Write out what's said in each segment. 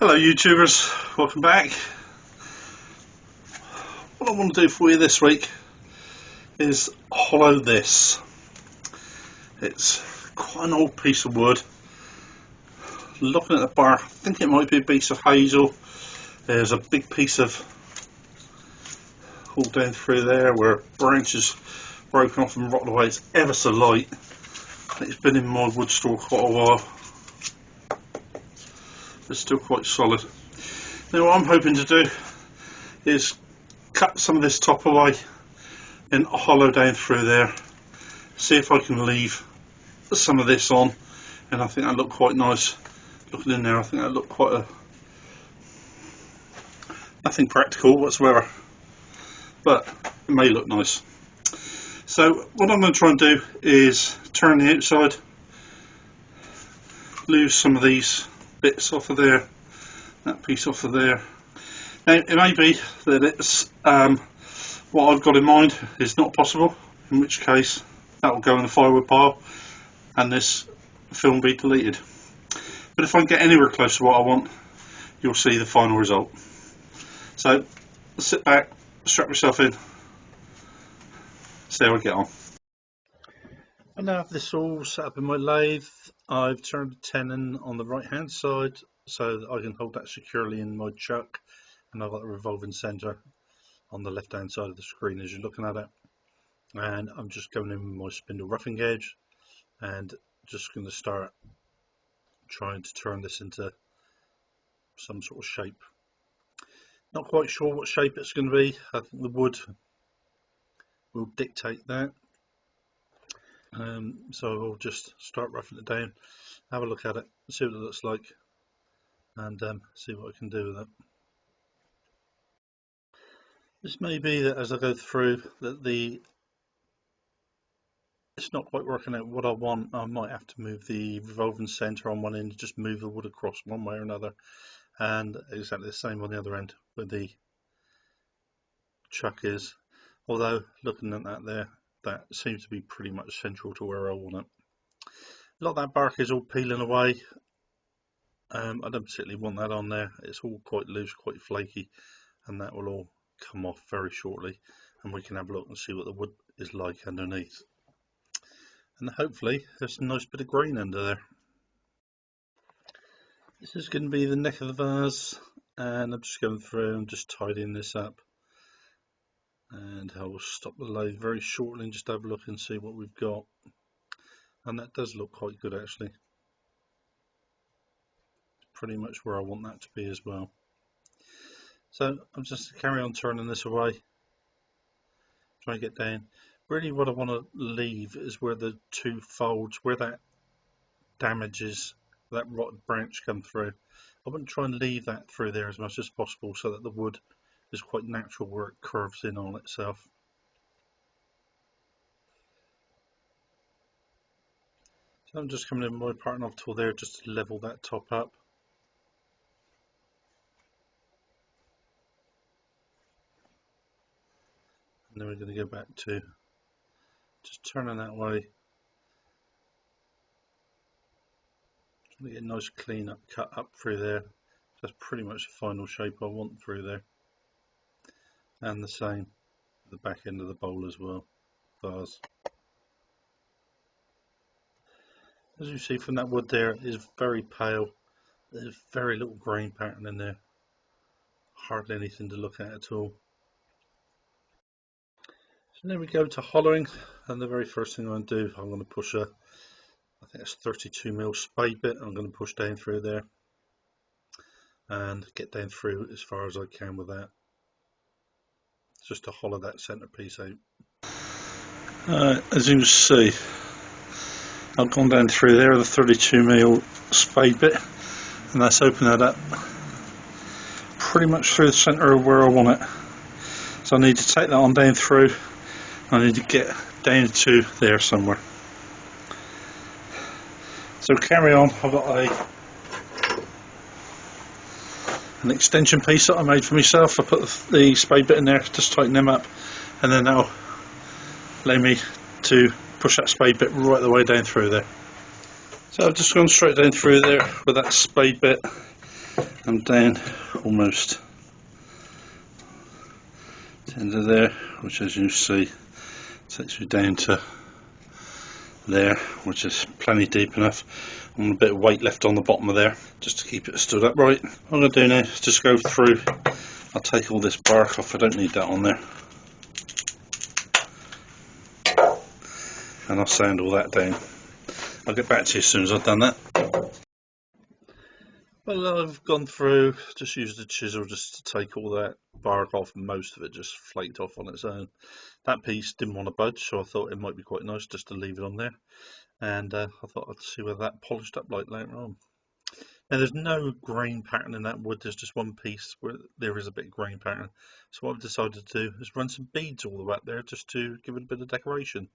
Hello YouTubers, welcome back. What I want to do for you this week is hollow this. It's quite an old piece of wood. Looking at the bark, I think it might be a piece of hazel. There's a big piece of all down through there where branches broken off and rotted away. It's ever so light. It's been in my wood store quite a while. It's still quite solid. Now what I'm hoping to do is cut some of this top away and hollow down through there, see if I can leave some of this on, and I think that look quite nice. Looking in there, I think that look quite nothing practical whatsoever, but it may look nice. So what I'm going to try and do is turn the outside, lose some of these bits off of there, that piece off of there. Now it may be that it's what I've got in mind is not possible, in which case that will go in the firewood pile and this film be deleted. But if I can get anywhere close to what I want, you'll see the final result. So sit back, strap yourself in, see how I get on. I now have this all set up in my lathe. I've turned the tenon on the right hand side so that I can hold that securely in my chuck, and I've got a revolving centre on the left hand side of the screen as you're looking at it. And I'm just going in with my spindle roughing gauge and just going to start trying to turn this into some sort of shape. Not quite sure what shape it's going to be. I think the wood will dictate that. So I'll just start roughing it down, have a look at it, see what it looks like, and see what I can do with it. This may be that as I go through that it's not quite working out what I want. I might have to move the revolving centre on one end, just move the wood across one way or another, and exactly the same on the other end where the chuck is. Although looking at that there, that seems to be pretty much central to where I want it. A lot of that bark is all peeling away. I don't particularly want that on there. It's all quite loose, quite flaky, and that will all come off very shortly, and we can have a look and see what the wood is like underneath. And hopefully there's a nice bit of green under there. This is going to be the neck of the vase, and I'm just going through and just tidying this up. And I will stop the lathe very shortly and just have a look and see what we've got. And that does look quite good actually. Pretty much where I want that to be as well. So I'm just carry on turning this away, try and get down. Really what I want to leave is where the two folds, where that damages, that rotted branch come through. I want to try and leave that through there as much as possible so that the wood is quite natural where it curves in on itself. So I'm just coming in with my parting off tool there just to level that top up. And then we're going to go back to just turning that way. Trying to get a nice clean up cut up through there. That's pretty much the final shape I want through there. And the same the back end of the bowl as well, vase. As you see from that wood there, it is very pale. There's very little grain pattern in there, hardly anything to look at all. So then we go to hollowing, and the very first thing I'm going to do, I'm going to push a, I think it's 32mm spade bit. I'm going to push down through there and get down through as far as I can with that, just to hollow that centre piece out. As you can see, I've gone down through there with a 32mm spade bit, and that's opened that up pretty much through the centre of where I want it. So I need to take that on down through. I need to get down to there somewhere. So carry on. I've got an extension piece that I made for myself. I put the spade bit in there, just tighten them up, and then that'll allow me to push that spade bit right the way down through there. So I've just gone straight down through there with that spade bit, I'm down almost to the end of there, which as you see takes me down to there, which is plenty deep enough. And a bit of weight left on the bottom of there just to keep it stood upright. What I'm going to do now is just go through. I'll take all this bark off, I don't need that on there, and I'll sand all that down. I'll get back to you as soon as I've done that. Well, I've gone through, just used a chisel just to take all that bark off, and most of it just flaked off on its own. That piece didn't want to budge, so I thought it might be quite nice just to leave it on there, and I thought I'd see whether that polished up like later on. Now there's no grain pattern in that wood, there's just one piece where there is a bit of grain pattern, so what I've decided to do is run some beads all the way up there just to give it a bit of decoration.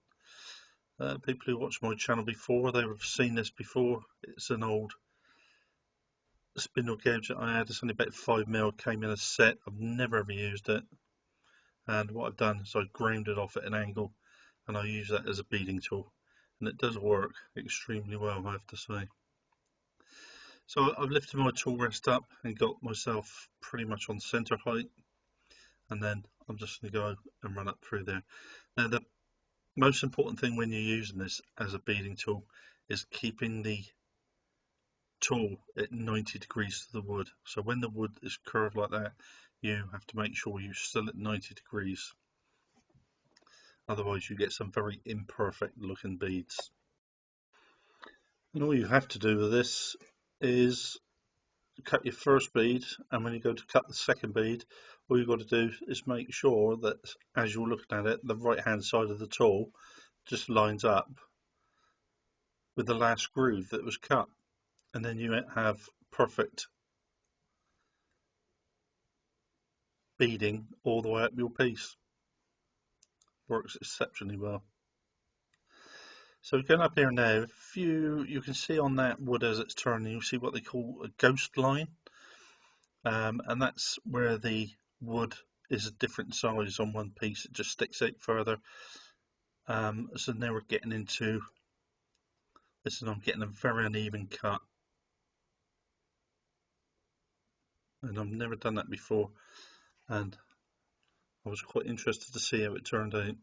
People who watched my channel before, they would have seen this before. It's an old spindle gauge that I had. It's only about 5mm, came in a set. I've never ever used it, and what I've done is I ground it off at an angle and I use that as a beading tool, and it does work extremely well, I have to say. So I've lifted my tool rest up and got myself pretty much on center height, and then I'm just going to go and run up through there. Now the most important thing when you're using this as a beading tool is keeping the tool at 90 degrees to the wood. So when the wood is curved like that, you have to make sure you're still at 90 degrees. Otherwise you get some very imperfect looking beads. And all you have to do with this is cut your first bead, and when you go to cut the second bead, all you've got to do is make sure that as you're looking at it, the right hand side of the tool just lines up with the last groove that was cut, and then you have perfect beading all the way up your piece. Works exceptionally well. So going up here now, if you can see on that wood as it's turning, you see what they call a ghost line, and that's where the wood is a different size on one piece, it just sticks out further. So now we're getting into this, and I'm getting a very uneven cut, and I've never done that before, and I was quite interested to see how it turned out.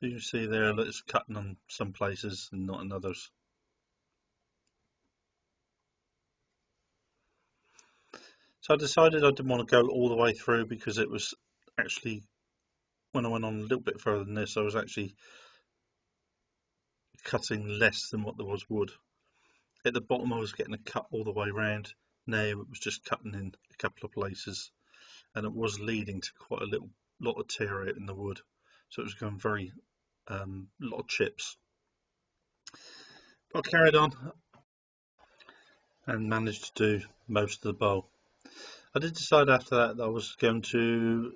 So you see there that it's cutting on some places and not in others. So I decided I didn't want to go all the way through, because it was actually, when I went on a little bit further than this, I was actually cutting less than what there was wood. At the bottom I was getting a cut all the way around. Now it was just cutting in a couple of places, and it was leading to quite a lot of tear out in the wood, so it was going very lot of chips. But I carried on and managed to do most of the bowl. I did decide after that I was going to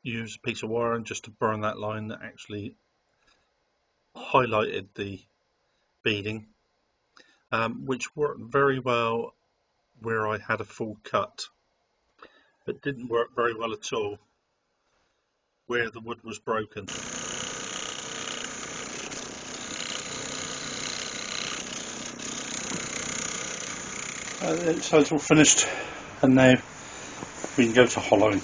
use a piece of wire and just to burn that line that actually highlighted the beading, which worked very well where I had a full cut, but didn't work very well at all where the wood was broken. So it's all finished, and now we can go to hollowing.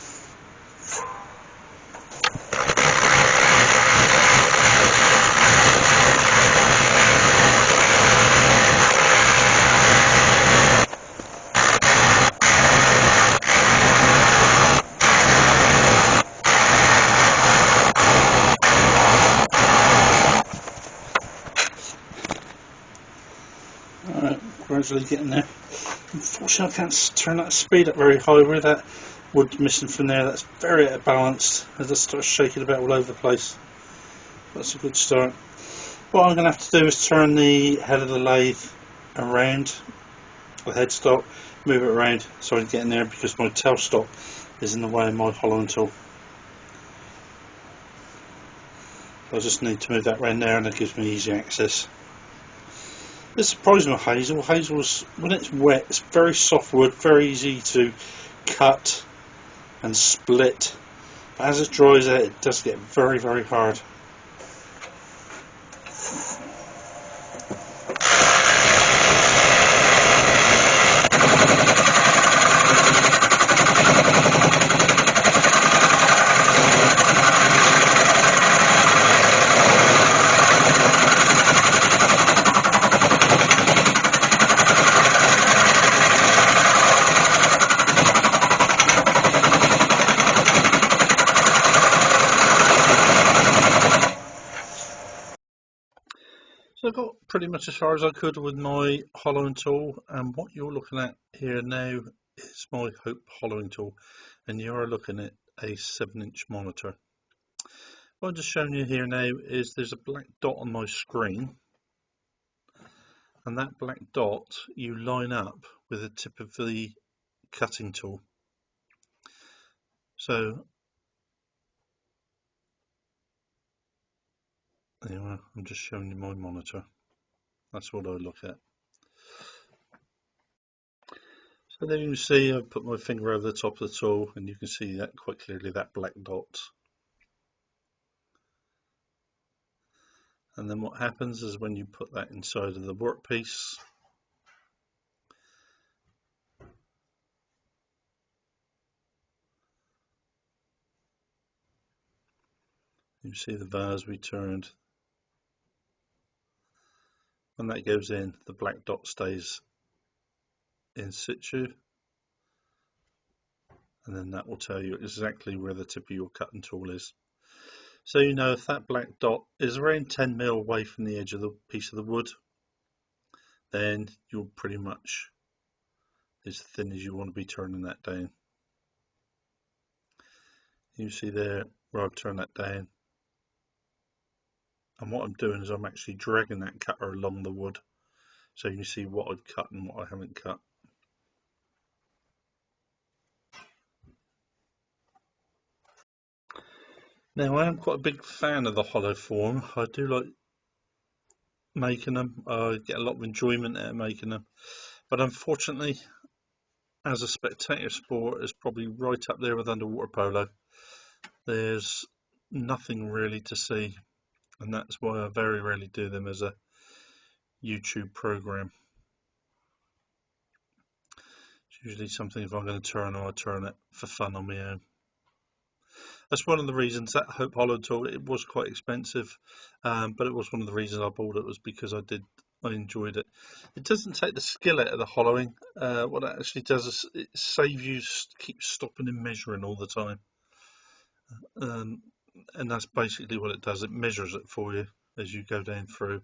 Alright, gradually getting there. Unfortunately I can't turn that speed up very high with that wood missing from there. That's very out of balance as it starts shaking about all over the place. That's a good start. What I'm going to have to do is turn the head of the lathe around, the headstock, move it around so I can get in there, because my tailstock is in the way of my hollowing tool. I just need to move that around there, and that gives me easy access. It's surprising with Hazel. Hazel's, when it's wet, it's very soft wood, very easy to cut and split. But as it dries out, it does get very, very hard. pretty much as far as I could with my hollowing tool, and what you're looking at here now is my Hope hollowing tool, and you are looking at a 7-inch monitor. What I'm just showing you here now is there's a black dot on my screen, and that black dot you line up with the tip of the cutting tool. So anyway, I'm just showing you my monitor. That's what I look at. So there you can see I've put my finger over the top of the tool, and you can see that quite clearly, that black dot. And then what happens is when you put that inside of the workpiece, you see the vase we turned. When that goes in, the black dot stays in situ, and then that will tell you exactly where the tip of your cutting tool is. So you know if that black dot is around 10 mil away from the edge of the piece of the wood, then you're pretty much as thin as you want to be turning that down. You see there where I've turned that down, and what I'm doing is I'm actually dragging that cutter along the wood, so you can see what I've cut and what I haven't cut. Now I am quite a big fan of the hollow form. I do like making them. I get a lot of enjoyment out of making them, but unfortunately, as a spectator sport, it's probably right up there with underwater polo. There's nothing really to see, and that's why I very rarely do them as a YouTube program. It's usually something, if I'm going to turn, I turn it for fun on my own. That's one of the reasons that Hope Hollow tool, it was quite expensive, but it was one of the reasons I bought it, was because I enjoyed it. It doesn't take the skill out of the hollowing. What it actually does is it saves you keep stopping and measuring all the time, and that's basically what it does. It measures it for you as you go down through.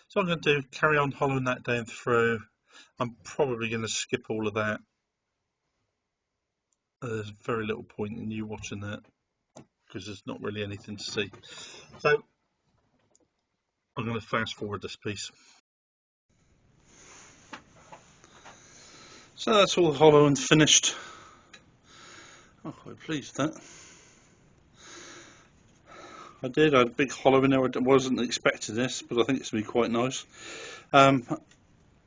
So I'm going to carry on hollowing that down through. I'm probably going to skip all of that. There's very little point in you watching that because there's not really anything to see. So I'm going to fast forward this piece. So that's all hollow and finished. I'm quite pleased with that. I had a big hollow in there. I wasn't expecting this, but I think it's going to be quite nice.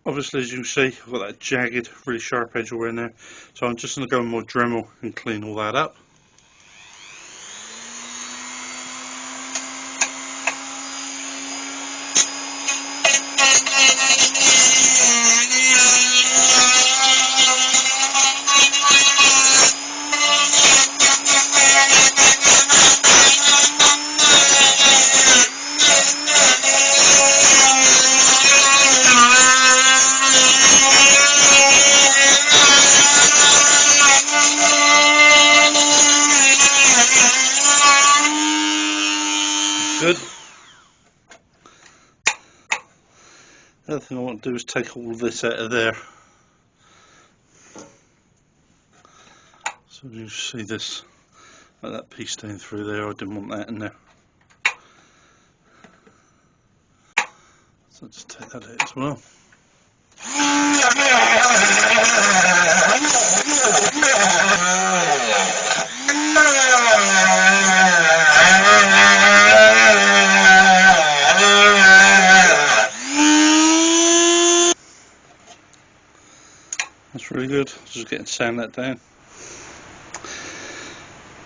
Obviously, as you can see, I've got that jagged, really sharp edge all in there. So I'm just going to go with my Dremel and clean all that up. Good. The other thing I want to do is take all of this out of there. So you see this, like that piece down through there, I didn't want that in there. So just take that out as well. That's really good. Just getting sand that down.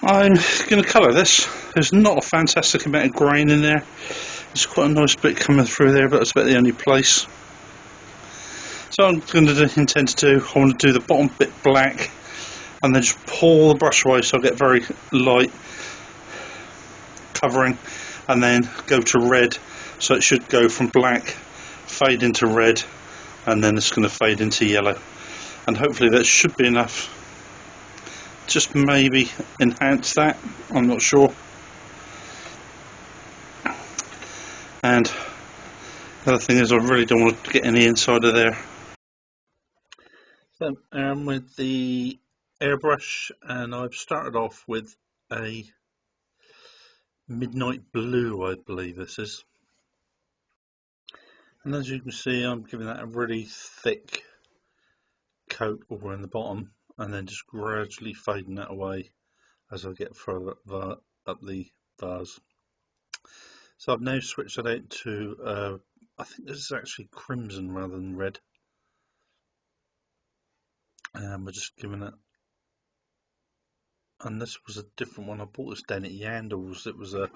I'm going to colour this. There's not a fantastic amount of grain in there. There's quite a nice bit coming through there, but that's about the only place. So I'm going to intend to do, I want to do the bottom bit black, and then just pull the brush away so I get very light covering, and then go to red. So it should go from black, fade into red, and then it's going to fade into yellow. And hopefully that should be enough. Just maybe enhance that, I'm not sure. And the other thing is I really don't want to get any inside of there. So with the airbrush, and I've started off with a midnight blue, I believe this is. And as you can see, I'm giving that a really thick coat over in the bottom, and then just gradually fading that away as I get further up the vase. So I've now switched it out to, I think this is actually crimson rather than red. And we're just giving it, and this was a different one. I bought this down at Yandles. It was a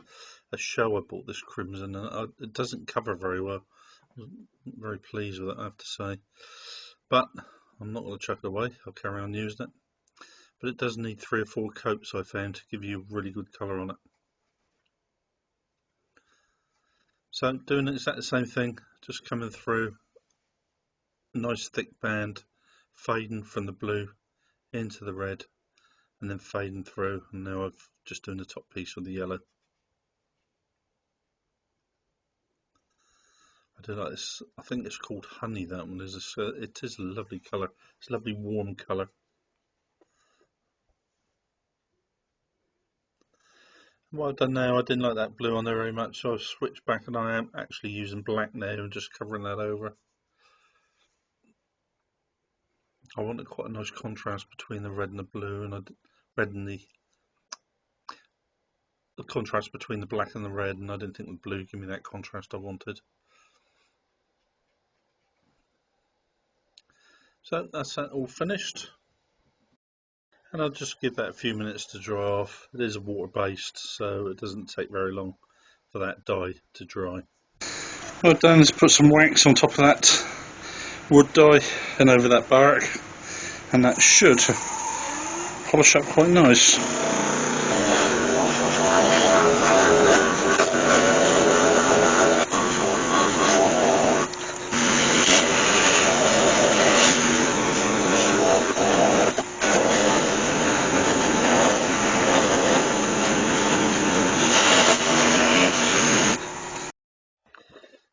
show. I bought this crimson, and it doesn't cover very well. I'm very pleased with it, I have to say. But I'm not going to chuck it away. I'll carry on using it. But it does need 3 or 4 coats, I found, to give you a really good colour on it. So doing exactly the same thing, just coming through a nice thick band, fading from the blue into the red, and then fading through, and now I've just doing the top piece with the yellow. I do like this. I think it's called honey. That one is it is a lovely colour. It's a lovely warm colour. What I've done now, I didn't like that blue on there very much, so I've switched back, and I am actually using black now and just covering that over. I wanted quite a nice contrast between the red and the blue, and the contrast between the black and the red, and I didn't think the blue gave me that contrast I wanted. So that's that all finished, and I'll just give that a few minutes to dry off. It is water based, so it doesn't take very long for that dye to dry. What I've done is put some wax on top of that wood dye and over that bark, and that should polish up quite nice.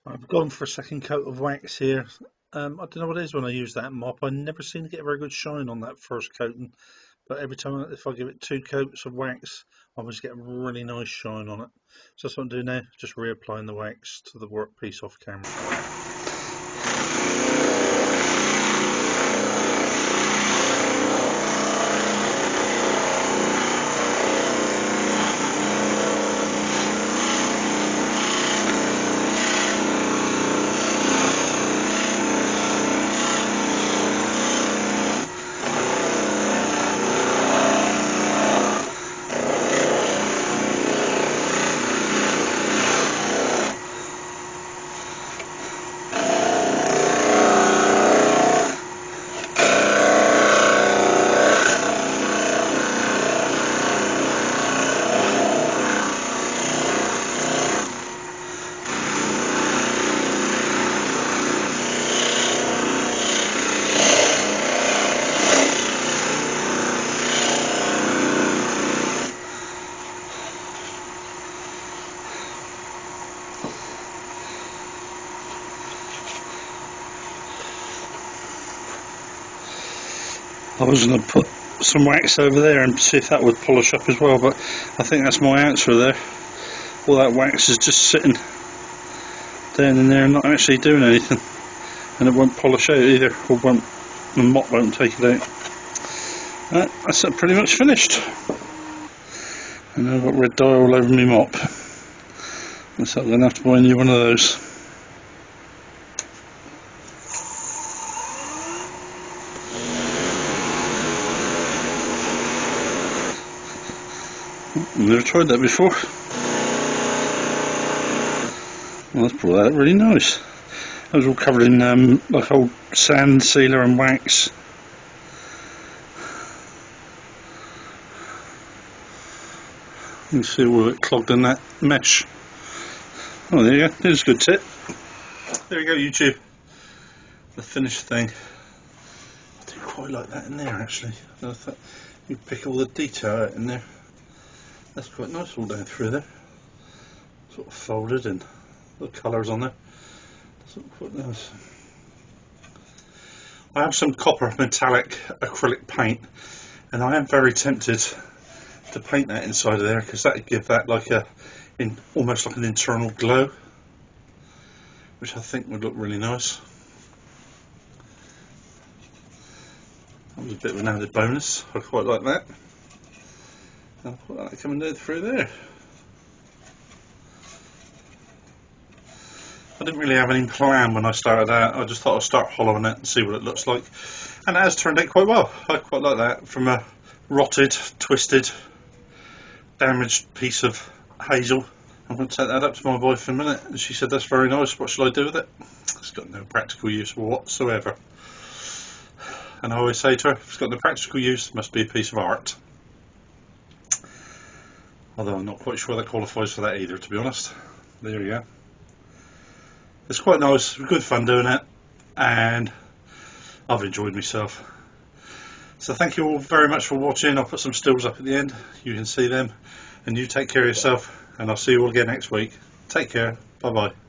I've gone for a second coat of wax here. I don't know what it is when I use that mop. I never seem to get a very good shine on that first coating, but every time if I give it 2 coats of wax, I always get a really nice shine on it. So that's what I'm doing now, just reapplying the wax to the workpiece off camera. I was going to put some wax over there and see if that would polish up as well, but I think that's my answer there. All that wax is just sitting down in there and not actually doing anything, and it won't polish out either, or the mop won't take it out. That's pretty much finished. And I've got red dye all over my mop. So I'm going to have to buy a new one of those. I've never tried that before. Well, that's brought out really nice. That was all covered in like old sand sealer and wax. You can see all of it clogged in that mesh. Oh, there you go. There's a good tip. There you go, YouTube. The finished thing. I do quite like that in there, actually. I thought you pick all the detail out in there. That's quite nice all down through there. Sort of folded in. The colours on there. Doesn't quite nice. I have some copper metallic acrylic paint, and I am very tempted to paint that inside of there because that would give that like almost like an internal glow, which I think would look really nice. That was a bit of an added bonus. I quite like that. I quite like that coming through there. I didn't really have any plan when I started out. I just thought I'd start hollowing it and see what it looks like, and it has turned out quite well. I quite like that. From a rotted, twisted, damaged piece of hazel, I'm going to take that up to my wife in a minute, and she said that's very nice, what shall I do with it? It's got no practical use whatsoever. And I always say to her, if it's got no practical use, it must be a piece of art. Although I'm not quite sure that qualifies for that either, to be honest. There you go. It's quite nice, good fun doing it, and I've enjoyed myself. So thank you all very much for watching. I'll put some stills up at the end, you can see them, and you take care of yourself, and I'll see you all again next week. Take care, bye bye.